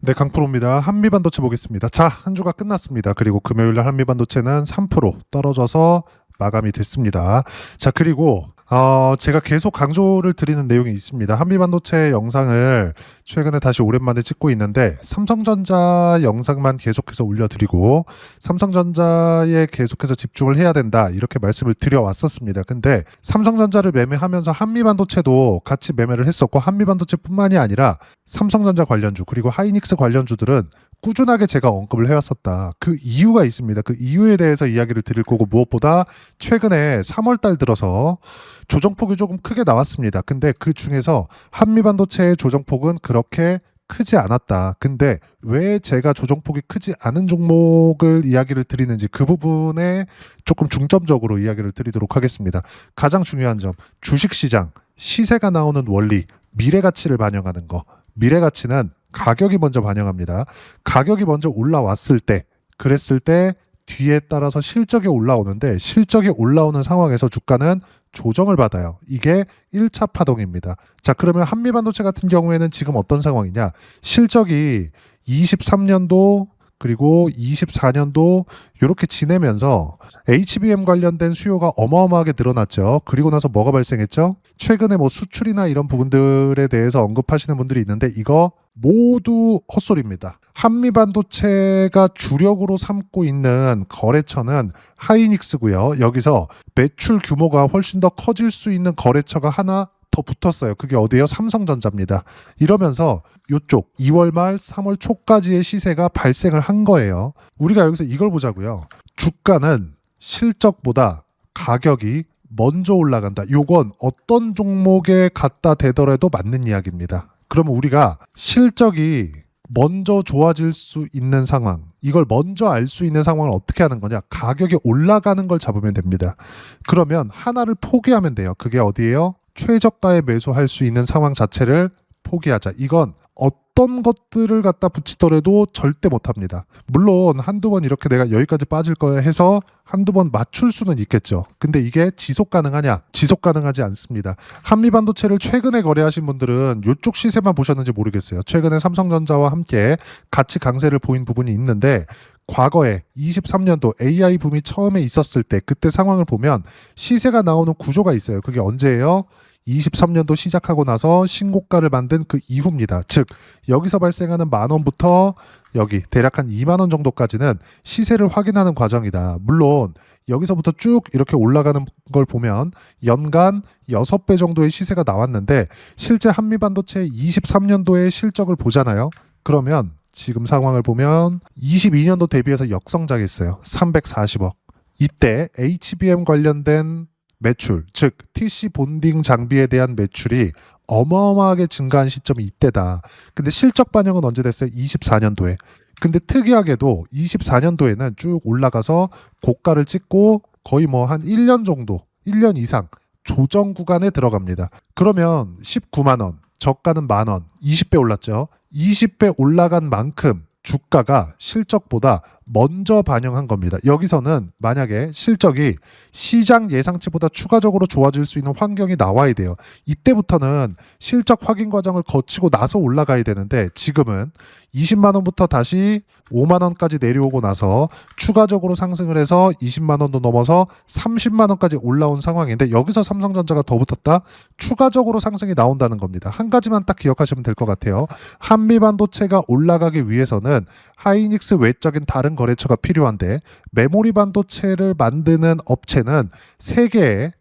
네, 강프로입니다. 한미반도체 보겠습니다. 자, 한 주가 끝났습니다. 그리고 금요일날 한미반도체는 3% 떨어져서 마감이 됐습니다. 자, 그리고 제가 계속 강조를 드리는 내용이 있습니다. 한미반도체 영상을 최근에 다시 오랜만에 찍고 있는데 삼성전자 영상만 계속해서 올려드리고 삼성전자에 계속해서 집중을 해야 된다 이렇게 말씀을 드려왔었습니다. 근데 삼성전자를 매매하면서 한미반도체도 같이 매매를 했었고 한미반도체뿐만이 아니라 삼성전자 관련주 그리고 하이닉스 관련주들은 꾸준하게 제가 언급을 해왔었다. 그 이유가 있습니다. 그 이유에 대해서 이야기를 드릴 거고 무엇보다 최근에 3월달 들어서 조정폭이 조금 크게 나왔습니다. 근데 그 중에서 한미반도체의 조정폭은 그렇게 크지 않았다. 근데 왜 제가 조정폭이 크지 않은 종목을 이야기를 드리는지 그 부분에 조금 중점적으로 이야기를 드리도록 하겠습니다. 가장 중요한 점, 주식시장, 시세가 나오는 원리, 미래가치를 반영하는 거. 미래가치는 가격이 먼저 반영합니다. 가격이 먼저 올라왔을 때, 그랬을 때 뒤에 따라서 실적이 올라오는데 실적이 올라오는 상황에서 주가는 조정을 받아요. 이게 1차 파동입니다. 자, 그러면 한미반도체 같은 경우에는 지금 어떤 상황이냐? 실적이 23년도 그리고 24년도 이렇게 지내면서 HBM 관련된 수요가 어마어마하게 늘어났죠. 그리고 나서 뭐가 발생했죠? 최근에 뭐 수출이나 이런 부분들에 대해서 언급하시는 분들이 있는데 이거 모두 헛소리입니다. 한미반도체가 주력으로 삼고 있는 거래처는 하이닉스고요. 여기서 매출 규모가 훨씬 더 커질 수 있는 거래처가 하나 더 붙었어요. 그게 어디예요? 삼성전자입니다. 이러면서 이쪽 2월 말 3월 초까지의 시세가 발생을 한 거예요. 우리가 여기서 이걸 보자고요. 주가는 실적보다 가격이 먼저 올라간다. 요건 어떤 종목에 갖다 대더라도 맞는 이야기입니다. 그러면 우리가 실적이 먼저 좋아질 수 있는 상황, 이걸 먼저 알 수 있는 상황을 어떻게 하는 거냐? 가격이 올라가는 걸 잡으면 됩니다. 그러면 하나를 포기하면 돼요. 그게 어디예요? 최저가에 매수할 수 있는 상황 자체를 포기하자. 이건 어떤 것들을 갖다 붙이더라도 절대 못합니다. 물론 한두 번 이렇게 내가 여기까지 빠질 거야 해서 한두 번 맞출 수는 있겠죠. 근데 이게 지속 가능하냐? 지속 가능하지 않습니다. 한미반도체를 최근에 거래하신 분들은 이쪽 시세만 보셨는지 모르겠어요. 최근에 삼성전자와 함께 같이 강세를 보인 부분이 있는데 과거에 23년도 AI 붐이 처음에 있었을 때 그때 상황을 보면 시세가 나오는 구조가 있어요. 그게 언제예요? 23년도 시작하고 나서 신고가를 만든 그 이후입니다. 즉 여기서 발생하는 10,000원부터 여기 대략 한 20,000원 정도까지는 시세를 확인하는 과정이다. 물론 여기서부터 쭉 이렇게 올라가는 걸 보면 연간 6배 정도의 시세가 나왔는데 실제 한미반도체 23년도의 실적을 보잖아요. 그러면 지금 상황을 보면 22년도 대비해서 역성장했어요. 340억. 이때 HBM 관련된 매출, 즉 TC 본딩 장비에 대한 매출이 어마어마하게 증가한 시점이 이때다. 근데 실적 반영은 언제 됐어요? 24년도에. 근데 특이하게도 24년도에는 쭉 올라가서 고가를 찍고 거의 뭐 한 1년 정도, 1년 이상 조정 구간에 들어갑니다. 그러면 19만 원, 저가는 10,000원, 20배 올랐죠. 20배 올라간 만큼 주가가 실적보다 먼저 반영한 겁니다. 여기서는 만약에 실적이 시장 예상치보다 추가적으로 좋아질 수 있는 환경이 나와야 돼요. 이때부터는 실적 확인 과정을 거치고 나서 올라가야 되는데 지금은 20만 원부터 다시 5만 원까지 내려오고 나서 추가적으로 상승을 해서 20만 원도 넘어서 30만 원까지 올라온 상황인데 여기서 삼성전자가 더 붙었다? 추가적으로 상승이 나온다는 겁니다. 한 가지만 딱 기억하시면 될 것 같아요. 한미반도체가 올라가기 위해서는 하이닉스 외적인 다른 거래처가 필요한데 메모리 반도체를 만드는 업체는 세계에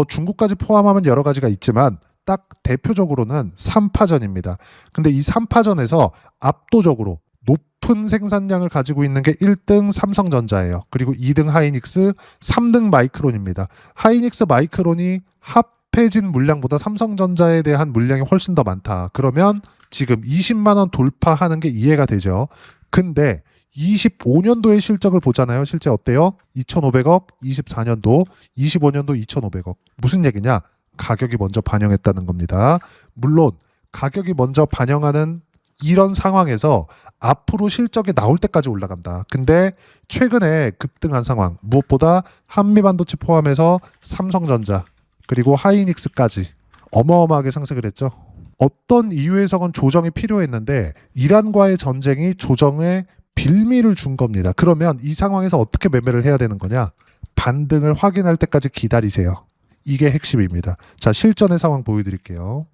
중국까지 포함하면 여러 가지가 있지만 딱 대표적으로는 3파전입니다. 근데 이 3파전에서 압도적으로 높은 생산량을 가지고 있는 게 1등 삼성전자예요. 그리고 2등 하이닉스, 3등 마이크론입니다. 하이닉스 마이크론이 합해진 물량보다 삼성전자에 대한 물량이 훨씬 더 많다. 그러면 지금 20만 원 돌파하는 게 이해가 되죠. 근데 25년도의 실적을 보잖아요. 실제 어때요? 2,500억, 24년도, 25년도 2,500억. 무슨 얘기냐? 가격이 먼저 반영했다는 겁니다. 물론 가격이 먼저 반영하는 이런 상황에서 앞으로 실적이 나올 때까지 올라간다. 근데 최근에 급등한 상황, 무엇보다 한미반도체 포함해서 삼성전자 그리고 하이닉스까지 어마어마하게 상승을 했죠. 어떤 이유에서건 조정이 필요했는데 이란과의 전쟁이 조정에 빌미를 준 겁니다. 그러면 이 상황에서 어떻게 매매를 해야 되는 거냐? 반등을 확인할 때까지 기다리세요. 이게 핵심입니다. 자, 실전의 상황 보여드릴게요.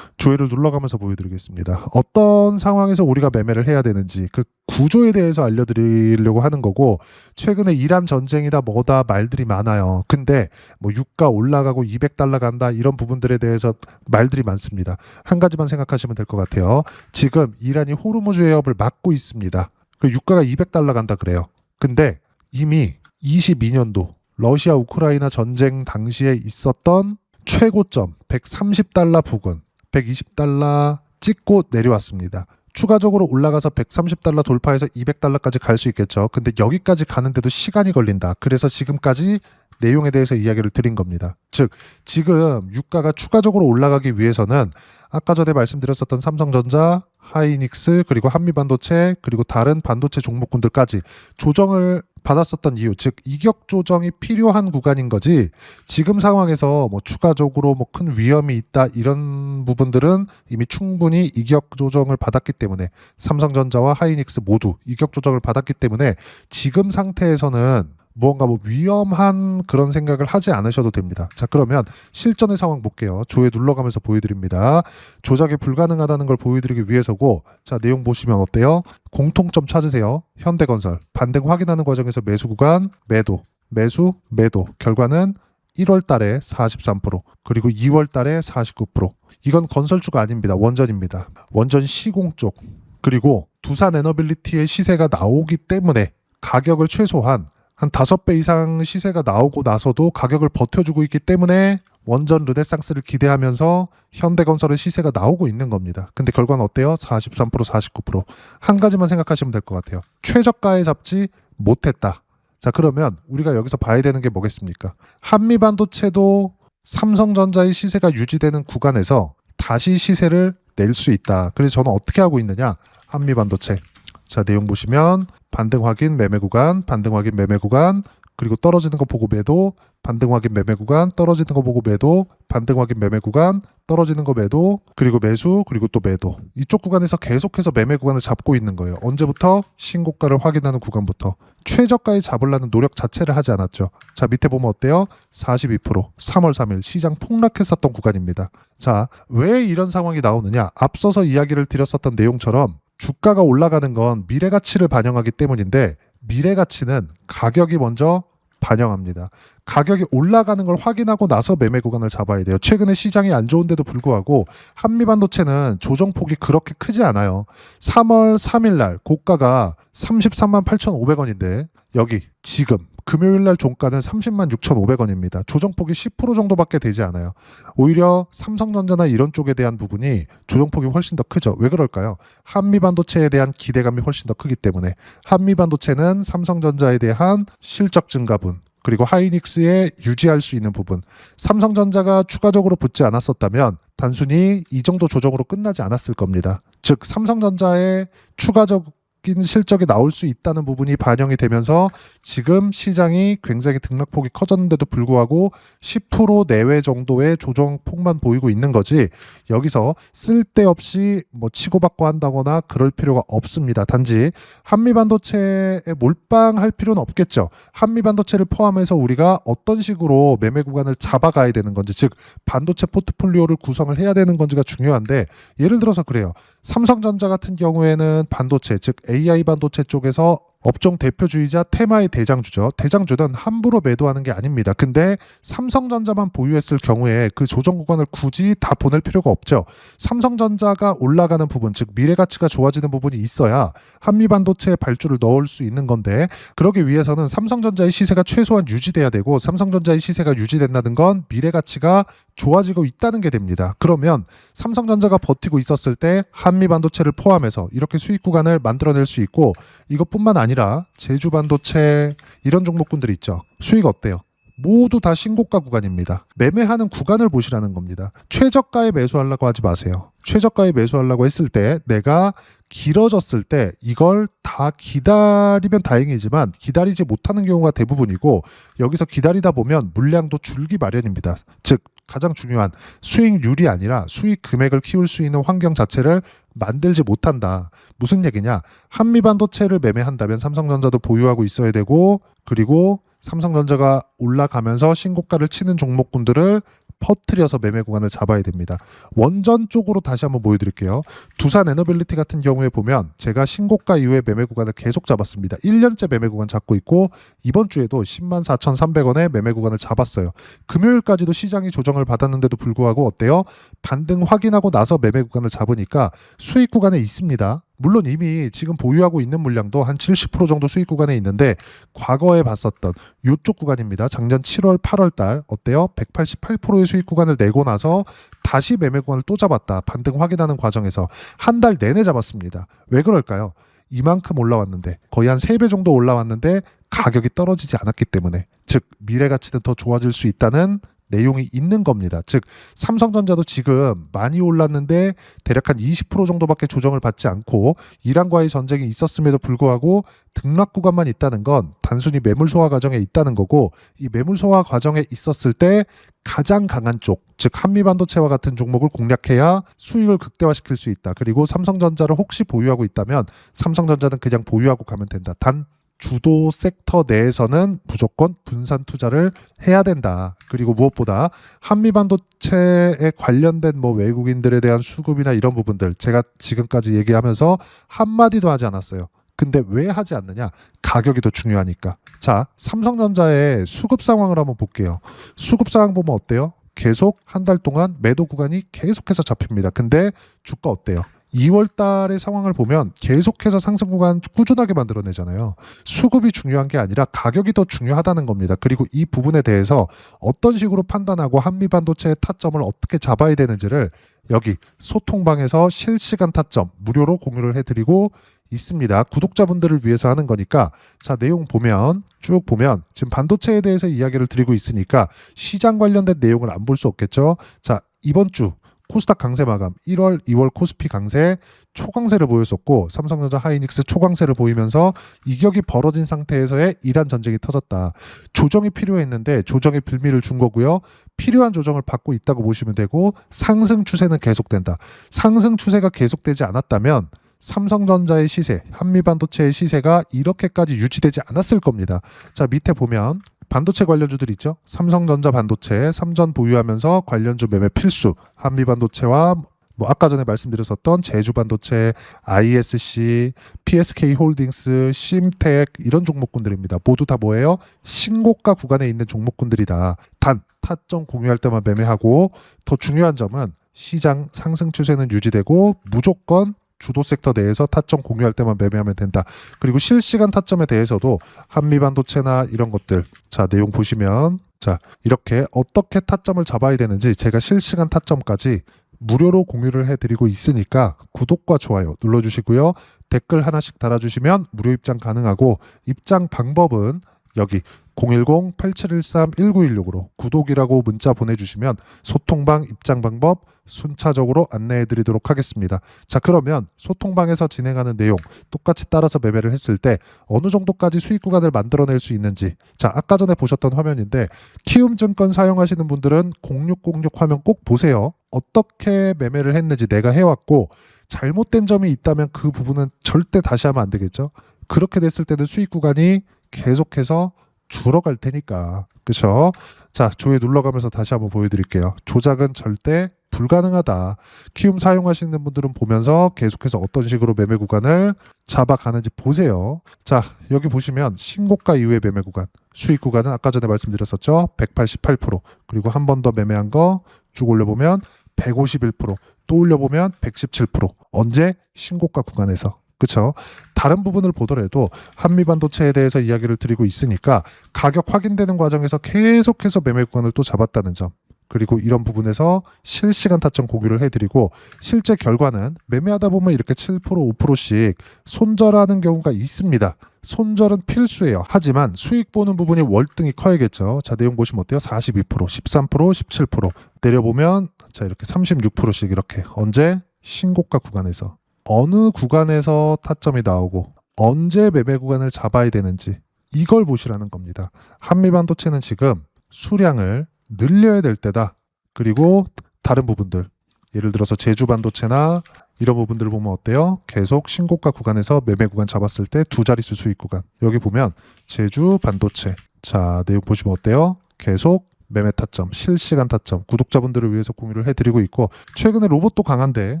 조회를 눌러가면서 보여드리겠습니다. 어떤 상황에서 우리가 매매를 해야 되는지 그 구조에 대해서 알려드리려고 하는 거고, 최근에 이란 전쟁이다 뭐다 말들이 많아요. 근데 뭐 유가 올라가고 200달러 간다 이런 부분들에 대해서 말들이 많습니다. 한 가지만 생각하시면 될 것 같아요. 지금 이란이 호르무즈 해협을 막고 있습니다. 그 유가가 200달러 간다 그래요. 근데 이미 22년도 러시아 우크라이나 전쟁 당시에 있었던 최고점 130달러 부근 120달러 찍고 내려왔습니다. 추가적으로 올라가서 130달러 돌파해서 200달러까지 갈 수 있겠죠. 근데 여기까지 가는데도 시간이 걸린다. 그래서 지금까지 내용에 대해서 이야기를 드린 겁니다. 즉 지금 유가가 추가적으로 올라가기 위해서는 아까 전에 말씀드렸었던 삼성전자, 하이닉스, 그리고 한미반도체, 그리고 다른 반도체 종목군들까지 조정을 받았었던 이유, 즉 이격 조정이 필요한 구간인 거지, 지금 상황에서 뭐 추가적으로 뭐 큰 위험이 있다 이런 부분들은 이미 충분히 이격 조정을 받았기 때문에, 삼성전자와 하이닉스 모두 이격 조정을 받았기 때문에 지금 상태에서는 무언가 뭐 위험한 그런 생각을 하지 않으셔도 됩니다. 자, 그러면 실전의 상황 볼게요. 조회 눌러가면서 보여드립니다. 조작이 불가능하다는 걸 보여드리기 위해서고, 자, 내용 보시면 어때요? 공통점 찾으세요. 현대건설 반등 확인하는 과정에서 매수 구간 매도, 매수, 매도. 결과는 1월 달에 43%, 그리고 2월 달에 49%. 이건 건설주가 아닙니다. 원전입니다. 원전 시공 쪽. 그리고 두산 에너빌리티의 시세가 나오기 때문에 가격을 최소한 한 5배 이상 시세가 나오고 나서도 가격을 버텨주고 있기 때문에 원전 르네상스를 기대하면서 현대건설의 시세가 나오고 있는 겁니다. 근데 결과는 어때요? 43%, 49%. 한 가지만 생각하시면 될 것 같아요. 최저가에 잡지 못했다. 자, 그러면 우리가 여기서 봐야 되는 게 뭐겠습니까? 한미반도체도 삼성전자의 시세가 유지되는 구간에서 다시 시세를 낼 수 있다. 그래서 저는 어떻게 하고 있느냐? 한미반도체. 자, 내용 보시면 반등 확인 매매 구간, 반등 확인 매매 구간, 그리고 떨어지는 거 보고 매도, 반등 확인 매매 구간, 떨어지는 거 보고 매도, 반등 확인 매매 구간, 떨어지는 거 매도, 그리고 매수, 그리고 또 매도. 이쪽 구간에서 계속해서 매매 구간을 잡고 있는 거예요. 언제부터? 신고가를 확인하는 구간부터. 최저가에 잡으려는 노력 자체를 하지 않았죠. 자, 밑에 보면 어때요? 42%, 3월 3일 시장 폭락했었던 구간입니다. 자, 왜 이런 상황이 나오느냐? 앞서서 이야기를 드렸었던 내용처럼 주가가 올라가는 건 미래 가치를 반영하기 때문인데, 미래 가치는 가격이 먼저 반영합니다. 가격이 올라가는 걸 확인하고 나서 매매 구간을 잡아야 돼요. 최근에 시장이 안 좋은데도 불구하고 한미반도체는 조정폭이 그렇게 크지 않아요. 3월 3일 날 고가가 33만 8,500원인데 여기 지금 금요일 날 종가는 30만 6,500원입니다. 조정폭이 10% 정도밖에 되지 않아요. 오히려 삼성전자나 이런 쪽에 대한 부분이 조정폭이 훨씬 더 크죠. 왜 그럴까요? 한미반도체에 대한 기대감이 훨씬 더 크기 때문에. 한미반도체는 삼성전자에 대한 실적 증가분, 그리고 하이닉스에 유지할 수 있는 부분. 삼성전자가 추가적으로 붙지 않았었다면 단순히 이 정도 조정으로 끝나지 않았을 겁니다. 즉 삼성전자의 추가적인 실적이 나올 수 있다는 부분이 반영이 되면서 지금 시장이 굉장히 등락폭이 커졌는데도 불구하고 10% 내외 정도의 조정폭만 보이고 있는 거지, 여기서 쓸데없이 뭐 치고받고 한다거나 그럴 필요가 없습니다. 단지 한미반도체에 몰빵할 필요는 없겠죠. 한미반도체를 포함해서 우리가 어떤 식으로 매매 구간을 잡아가야 되는 건지, 즉 반도체 포트폴리오를 구성을 해야 되는 건지가 중요한데, 예를 들어서 그래요. 삼성전자 같은 경우에는 반도체, 즉 AI 반도체 쪽에서 업종 대표주이자 테마의 대장주죠. 대장주는 함부로 매도하는 게 아닙니다. 근데 삼성전자만 보유했을 경우에 그 조정 구간을 굳이 다 보낼 필요가 없죠. 삼성전자가 올라가는 부분, 즉 미래 가치가 좋아지는 부분이 있어야 한미반도체에 발주를 넣을 수 있는 건데, 그러기 위해서는 삼성전자의 시세가 최소한 유지돼야 되고, 삼성전자의 시세가 유지된다는 건 미래 가치가 좋아지고 있다는 게 됩니다. 그러면 삼성전자가 버티고 있었을 때 한미반도체를 포함해서 이렇게 수익 구간을 만들어낼 수 있고, 이것뿐만 아니라 제주반도체 이런 종목군들이 있죠. 수익 어때요? 모두 다 신고가 구간입니다. 매매하는 구간을 보시라는 겁니다. 최저가에 매수하려고 하지 마세요. 최저가에 매수하려고 했을 때 내가 길어졌을 때 이걸 다 기다리면 다행이지만 기다리지 못하는 경우가 대부분이고, 여기서 기다리다 보면 물량도 줄기 마련입니다. 즉 가장 중요한 수익률이 아니라 수익 금액을 키울 수 있는 환경 자체를 만들지 못한다. 무슨 얘기냐? 한미반도체를 매매한다면 삼성전자도 보유하고 있어야 되고, 그리고 삼성전자가 올라가면서 신고가를 치는 종목군들을 퍼트려서 매매 구간을 잡아야 됩니다. 원전 쪽으로 다시 한번 보여드릴게요. 두산 에너빌리티 같은 경우에 보면 제가 신고가 이후에 매매 구간을 계속 잡았습니다. 1년째 매매 구간 잡고 있고 이번 주에도 104,300원에 매매 구간을 잡았어요. 금요일까지도 시장이 조정을 받았는데도 불구하고 어때요? 반등 확인하고 나서 매매 구간을 잡으니까 수익 구간에 있습니다. 물론 이미 지금 보유하고 있는 물량도 한 70% 정도 수익 구간에 있는데 과거에 봤었던 이쪽 구간입니다. 작년 7월, 8월 달 어때요? 188%의 수익 구간을 내고 나서 다시 매매 구간을 또 잡았다. 반등 확인하는 과정에서 한 달 내내 잡았습니다. 왜 그럴까요? 이만큼 올라왔는데 거의 한 3배 정도 올라왔는데 가격이 떨어지지 않았기 때문에, 즉 미래 가치는 더 좋아질 수 있다는 내용이 있는 겁니다. 즉 삼성전자도 지금 많이 올랐는데 대략 한 20% 정도밖에 조정을 받지 않고 이란과의 전쟁이 있었음에도 불구하고 등락 구간만 있다는 건 단순히 매물 소화 과정에 있다는 거고, 이 매물 소화 과정에 있었을 때 가장 강한 쪽, 즉 한미반도체와 같은 종목을 공략해야 수익을 극대화시킬 수 있다. 그리고 삼성전자를 혹시 보유하고 있다면 삼성전자는 그냥 보유하고 가면 된다. 단 주도 섹터 내에서는 무조건 분산 투자를 해야 된다. 그리고 무엇보다 한미반도체에 관련된 외국인들에 대한 수급이나 이런 부분들 제가 지금까지 얘기하면서 한마디도 하지 않았어요. 근데 왜 하지 않느냐? 가격이 더 중요하니까. 자, 삼성전자의 수급 상황을 한번 볼게요. 수급 상황 보면 어때요? 계속 한 달 동안 매도 구간이 계속해서 잡힙니다. 근데 주가 어때요? 2월 달의 상황을 보면 계속해서 상승 구간 꾸준하게 만들어내잖아요. 수급이 중요한 게 아니라 가격이 더 중요하다는 겁니다. 그리고 이 부분에 대해서 어떤 식으로 판단하고 한미반도체의 타점을 어떻게 잡아야 되는지를 여기 소통방에서 실시간 타점 무료로 공유를 해드리고 있습니다. 구독자분들을 위해서 하는 거니까. 자, 내용 보면 쭉 보면 지금 반도체에 대해서 이야기를 드리고 있으니까 시장 관련된 내용을 안 볼 수 없겠죠. 자, 이번 주 코스닥 강세 마감 1월, 2월 코스피 강세 초강세를 보였었고 삼성전자 하이닉스 초강세를 보이면서 이격이 벌어진 상태에서의 이란 전쟁이 터졌다. 조정이 필요했는데 조정의 빌미를 준 거고요. 필요한 조정을 받고 있다고 보시면 되고 상승 추세는 계속된다. 상승 추세가 계속되지 않았다면 삼성전자의 시세, 한미반도체의 시세가 이렇게까지 유지되지 않았을 겁니다. 자, 밑에 보면 반도체 관련주들 있죠. 삼성전자 반도체, 삼전 보유하면서 관련주 매매 필수. 한미반도체와 아까 전에 말씀드렸었던 제주반도체, ISC, PSK홀딩스, 심텍 이런 종목군들입니다. 모두 다 뭐예요? 신고가 구간에 있는 종목군들이다. 단 타점 공유할 때만 매매하고, 더 중요한 점은 시장 상승 추세는 유지되고 무조건 주도 섹터 내에서 타점 공유할 때만 매매하면 된다. 그리고 실시간 타점에 대해서도 한미반도체나 이런 것들, 자, 내용 보시면 자, 이렇게 어떻게 타점을 잡아야 되는지 제가 실시간 타점까지 무료로 공유를 해드리고 있으니까 구독과 좋아요 눌러주시고요. 댓글 하나씩 달아주시면 무료 입장 가능하고, 입장 방법은 여기 010-8713-1916으로 구독이라고 문자 보내주시면 소통방 입장 방법 순차적으로 안내해 드리도록 하겠습니다. 자, 그러면 소통방에서 진행하는 내용 똑같이 따라서 매매를 했을 때 어느 정도까지 수익 구간을 만들어낼 수 있는지, 자, 아까 전에 보셨던 화면인데 키움증권 사용하시는 분들은 0606 화면 꼭 보세요. 어떻게 매매를 했는지 내가 해왔고 잘못된 점이 있다면 그 부분은 절대 다시 하면 안 되겠죠. 그렇게 됐을 때는 수익 구간이 계속해서 줄어갈 테니까. 그렇죠? 자, 조회 눌러가면서 다시 한번 보여드릴게요. 조작은 절대 불가능하다. 키움 사용하시는 분들은 보면서 계속해서 어떤 식으로 매매 구간을 잡아가는지 보세요. 자, 여기 보시면 신고가 이후의 매매 구간, 수익 구간은 아까 전에 말씀드렸었죠. 188%, 그리고 한 번 더 매매한 거 쭉 올려보면 151%, 또 올려보면 117%. 언제? 신고가 구간에서. 그렇죠? 다른 부분을 보더라도 한미반도체에 대해서 이야기를 드리고 있으니까 가격 확인되는 과정에서 계속해서 매매 구간을 또 잡았다는 점, 그리고 이런 부분에서 실시간 타점 공유를 해드리고, 실제 결과는 매매하다 보면 이렇게 7%, 5%씩 손절하는 경우가 있습니다. 손절은 필수예요. 하지만 수익 보는 부분이 월등히 커야겠죠. 자, 내용 보시면 어때요? 42%, 13%, 17%. 내려보면 자, 이렇게 36%씩 이렇게. 언제? 신고가 구간에서. 어느 구간에서 타점이 나오고 언제 매매 구간을 잡아야 되는지 이걸 보시라는 겁니다. 한미반도체는 지금 수량을 늘려야 될 때다. 그리고 다른 부분들, 예를 들어서 제주 반도체나 이런 부분들을 보면 어때요? 계속 신고가 구간에서 매매 구간 잡았을 때 두 자릿수 수익 구간. 여기 보면 제주 반도체. 자, 내용 보시면 어때요? 계속 매매 타점, 실시간 타점, 구독자분들을 위해서 공유를 해드리고 있고, 최근에 로봇도 강한데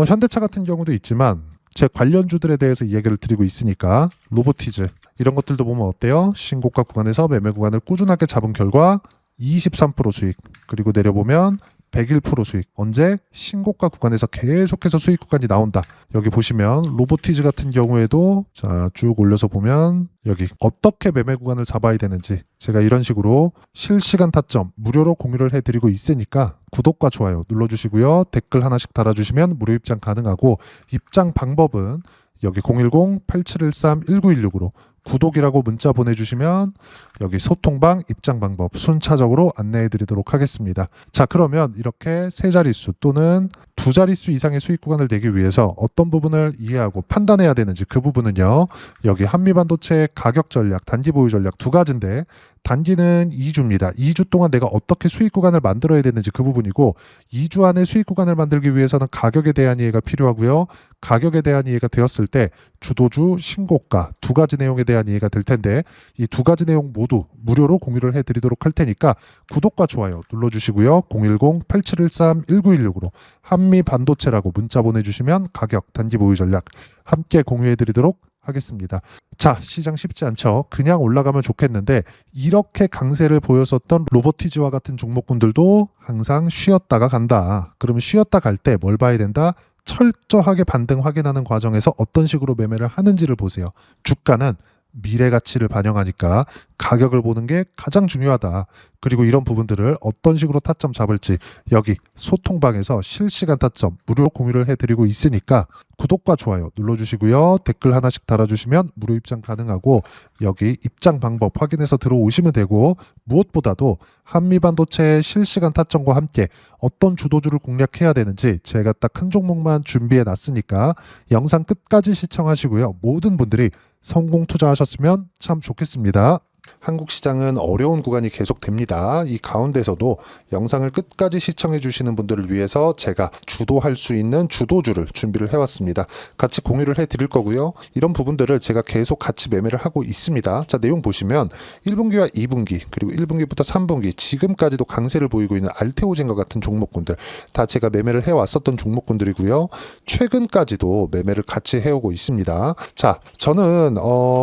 현대차 같은 경우도 있지만 제 관련주들에 대해서 이야기를 드리고 있으니까 로보티즈 이런 것들도 보면 어때요? 신고가 구간에서 매매 구간을 꾸준하게 잡은 결과 23% 수익, 그리고 내려보면 101% 수익. 언제? 신고가 구간에서 계속해서 수익 구간이 나온다. 여기 보시면 로보티즈 같은 경우에도 자, 쭉 올려서 보면 여기 어떻게 매매 구간을 잡아야 되는지 제가 이런 식으로 실시간 타점 무료로 공유를 해드리고 있으니까 구독과 좋아요 눌러주시고요. 댓글 하나씩 달아주시면 무료 입장 가능하고, 입장 방법은 여기 010-8713-1916으로 구독이라고 문자 보내주시면 여기 소통방 입장 방법 순차적으로 안내해 드리도록 하겠습니다. 자, 그러면 이렇게 세 자릿수 또는 두 자릿수 이상의 수익 구간을 내기 위해서 어떤 부분을 이해하고 판단해야 되는지, 그 부분은요, 여기 한미반도체 가격 전략, 단기 보유 전략 두 가지인데, 단기는 2주입니다. 2주 동안 내가 어떻게 수익 구간을 만들어야 되는지 그 부분이고, 2주 안에 수익 구간을 만들기 위해서는 가격에 대한 이해가 필요하고요. 가격에 대한 이해가 되었을 때 주도주, 신고가 두 가지 내용에 대한 이해가 될 텐데, 이 두 가지 내용 모두 무료로 공유를 해드리도록 할 테니까 구독과 좋아요 눌러주시고요. 010-8713-1916으로 한미반도체라고 문자 보내주시면 가격, 단기 보유 전략 함께 공유해드리도록 하겠습니다. 자, 시장 쉽지 않죠. 그냥 올라가면 좋겠는데 이렇게 강세를 보였었던 로보티즈와 같은 종목군들도 항상 쉬었다가 간다. 그러면 쉬었다 갈 때 뭘 봐야 된다? 철저하게 반등 확인하는 과정에서 어떤 식으로 매매를 하는지를 보세요. 주가는 미래 가치를 반영하니까 가격을 보는 게 가장 중요하다. 그리고 이런 부분들을 어떤 식으로 타점 잡을지 여기 소통방에서 실시간 타점 무료 공유를 해드리고 있으니까 구독과 좋아요 눌러주시고요. 댓글 하나씩 달아주시면 무료 입장 가능하고, 여기 입장 방법 확인해서 들어오시면 되고, 무엇보다도 한미반도체 실시간 타점과 함께 어떤 주도주를 공략해야 되는지 제가 딱 한 종목만 준비해 놨으니까 영상 끝까지 시청하시고요. 모든 분들이 성공 투자하셨으면 참 좋겠습니다. 한국 시장은 어려운 구간이 계속됩니다. 이 가운데서도 영상을 끝까지 시청해 주시는 분들을 위해서 제가 주도할 수 있는 주도주를 준비를 해왔습니다. 같이 공유를 해드릴 거고요. 이런 부분들을 제가 계속 같이 매매를 하고 있습니다. 자, 내용 보시면 1분기와 2분기 그리고 1분기부터 3분기 지금까지도 강세를 보이고 있는 알테오젠과 같은 종목군들 다 제가 매매를 해왔었던 종목군들이고요. 최근까지도 매매를 같이 해오고 있습니다. 자, 저는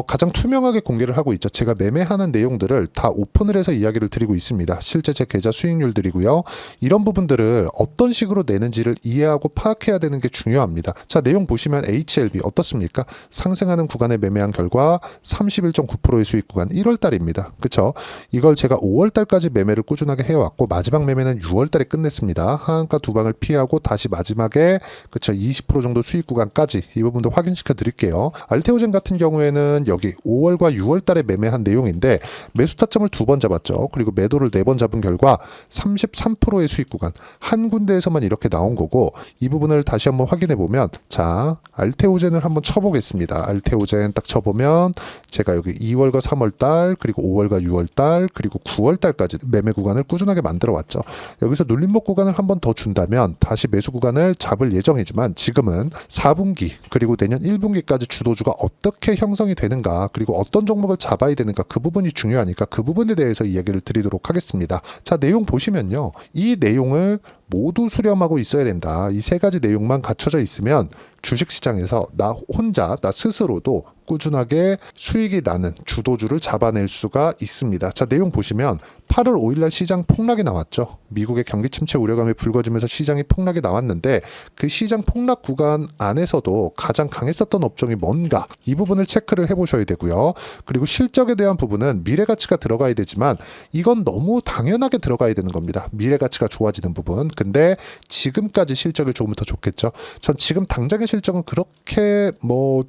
가장 투명하게 공개를 하고 있죠. 제가 매매하는 내용들을 다 오픈을 해서 이야기를 드리고 있습니다. 실제 제 계좌 수익률들이고요. 이런 부분들을 어떤 식으로 내는지를 이해하고 파악해야 되는 게 중요합니다. 자, 내용 보시면 HLB 어떻습니까? 상승하는 구간에 매매한 결과 31.9%의 수익 구간 1월 달입니다. 그쵸? 이걸 제가 5월 달까지 매매를 꾸준하게 해왔고, 마지막 매매는 6월 달에 끝냈습니다. 하한가 두 방을 피하고 다시 마지막에 그쵸 20% 정도 수익 구간까지 이 부분도 확인시켜 드릴게요. 알테오젠 같은 경우에는 여기 5월과 6월 달에 매매한 내용인데 매수 타점을 두 번 잡았죠. 그리고 매도를 네 번 잡은 결과 33%의 수익 구간 한 군데에서만 이렇게 나온 거고, 이 부분을 다시 한번 확인해 보면, 자, 알테오젠을 한번 쳐보겠습니다. 알테오젠 딱 쳐보면 제가 여기 2월과 3월 달 그리고 5월과 6월 달 그리고 9월 달까지 매매 구간을 꾸준하게 만들어 왔죠. 여기서 눌림목 구간을 한번 더 준다면 다시 매수 구간을 잡을 예정이지만, 지금은 4분기 그리고 내년 1분기까지 주도주가 어떻게 형성이 되는가, 그리고 어떤 종목을 잡아야 되는가, 그 부분이 중요하니까 그 부분에 대해서 이야기를 드리도록 하겠습니다. 자, 내용 보시면요. 이 내용을 모두 수렴하고 있어야 된다. 이 세 가지 내용만 갖춰져 있으면 주식시장에서 나 혼자, 나 스스로도 꾸준하게 수익이 나는 주도주를 잡아낼 수가 있습니다. 자, 내용 보시면 8월 5일날 시장 폭락이 나왔죠. 미국의 경기 침체 우려감이 불거지면서 시장이 폭락이 나왔는데, 그 시장 폭락 구간 안에서도 가장 강했었던 업종이 뭔가, 이 부분을 체크를 해보셔야 되고요. 그리고 실적에 대한 부분은 미래 가치가 들어가야 되지만 이건 너무 당연하게 들어가야 되는 겁니다. 미래 가치가 좋아지는 부분. 근데 지금까지 실적이 좋으면 더 좋겠죠. 전 지금 당장의 실적은 그렇게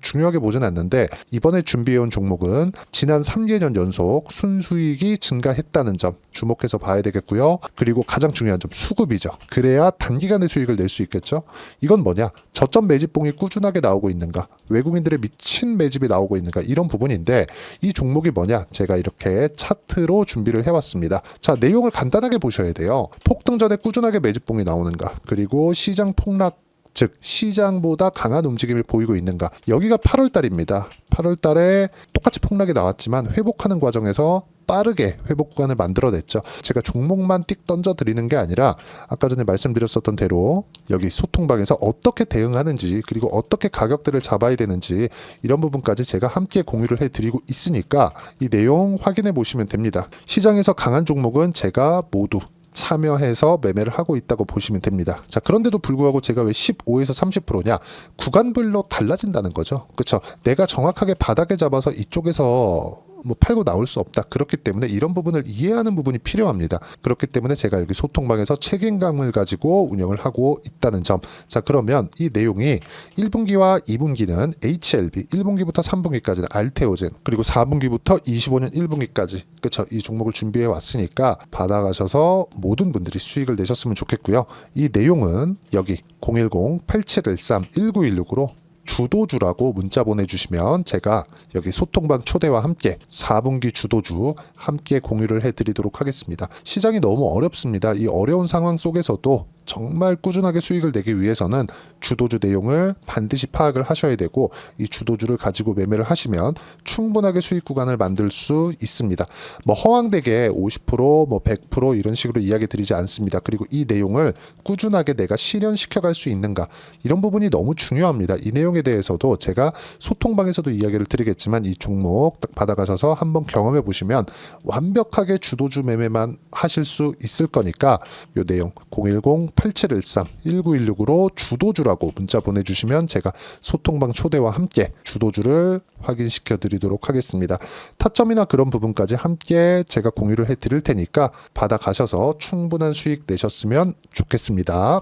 중요하게 보진 않는데, 이번에 준비해온 종목은 지난 3개년 연속 순수익이 증가했다는 점 주목해서 봐야 되겠고요. 그리고 가장 중요한 점, 수급이죠. 그래야 단기간에 수익을 낼 수 있겠죠. 이건 뭐냐? 저점 매집봉이 꾸준하게 나오고 있는가, 외국인들의 미친 매집이 나오고 있는가, 이런 부분인데 이 종목이 뭐냐, 제가 이렇게 차트로 준비를 해왔습니다. 자, 내용을 간단하게 보셔야 돼요. 폭등 전에 꾸준하게 매집봉이 나오는가, 그리고 시장 폭락, 즉 시장보다 강한 움직임을 보이고 있는가. 여기가 8월 달입니다. 8월 달에 똑같이 폭락이 나왔지만 회복하는 과정에서 빠르게 회복 구간을 만들어냈죠. 제가 종목만 띡 던져 드리는 게 아니라 아까 전에 말씀드렸었던 대로 여기 소통방에서 어떻게 대응하는지, 그리고 어떻게 가격대를 잡아야 되는지, 이런 부분까지 제가 함께 공유를 해드리고 있으니까 이 내용 확인해 보시면 됩니다. 시장에서 강한 종목은 제가 모두 참여해서 매매를 하고 있다고 보시면 됩니다. 자, 그런데도 불구하고 제가 왜 15에서 30%냐? 구간별로 달라진다는 거죠. 그렇죠? 내가 정확하게 바닥에 잡아서 이쪽에서 뭐 팔고 나올 수 없다. 그렇기 때문에 이런 부분을 이해하는 부분이 필요합니다. 그렇기 때문에 제가 여기 소통방에서 책임감을 가지고 운영을 하고 있다는 점. 자, 그러면 이 내용이 1분기와 2분기는 HLB, 1분기부터 3분기까지는 알테오젠, 그리고 4분기부터 25년 1분기까지, 그렇죠? 이 종목을 준비해 왔으니까 받아가셔서 모든 분들이 수익을 내셨으면 좋겠고요. 이 내용은 여기 010-8713-1916으로 주도주라고 문자 보내주시면 제가 여기 소통방 초대와 함께 4분기 주도주 함께 공유를 해드리도록 하겠습니다. 시장이 너무 어렵습니다. 이 어려운 상황 속에서도 정말 꾸준하게 수익을 내기 위해서는 주도주 내용을 반드시 파악을 하셔야 되고, 이 주도주를 가지고 매매를 하시면 충분하게 수익 구간을 만들 수 있습니다. 뭐 허황되게 50%, 뭐 100% 이런 식으로 이야기 드리지 않습니다. 그리고 이 내용을 꾸준하게 내가 실현시켜 갈 수 있는가, 이런 부분이 너무 중요합니다. 이 내용에 대해서도 제가 소통방에서도 이야기를 드리겠지만 이 종목 딱 받아가셔서 한번 경험해 보시면 완벽하게 주도주 매매만 하실 수 있을 거니까 이 내용 010-8713-1916으로 주도주라고 문자 보내주시면 제가 소통방 초대와 함께 주도주를 확인시켜 드리도록 하겠습니다. 타점이나 그런 부분까지 함께 제가 공유를 해 드릴 테니까 받아가셔서 충분한 수익 내셨으면 좋겠습니다.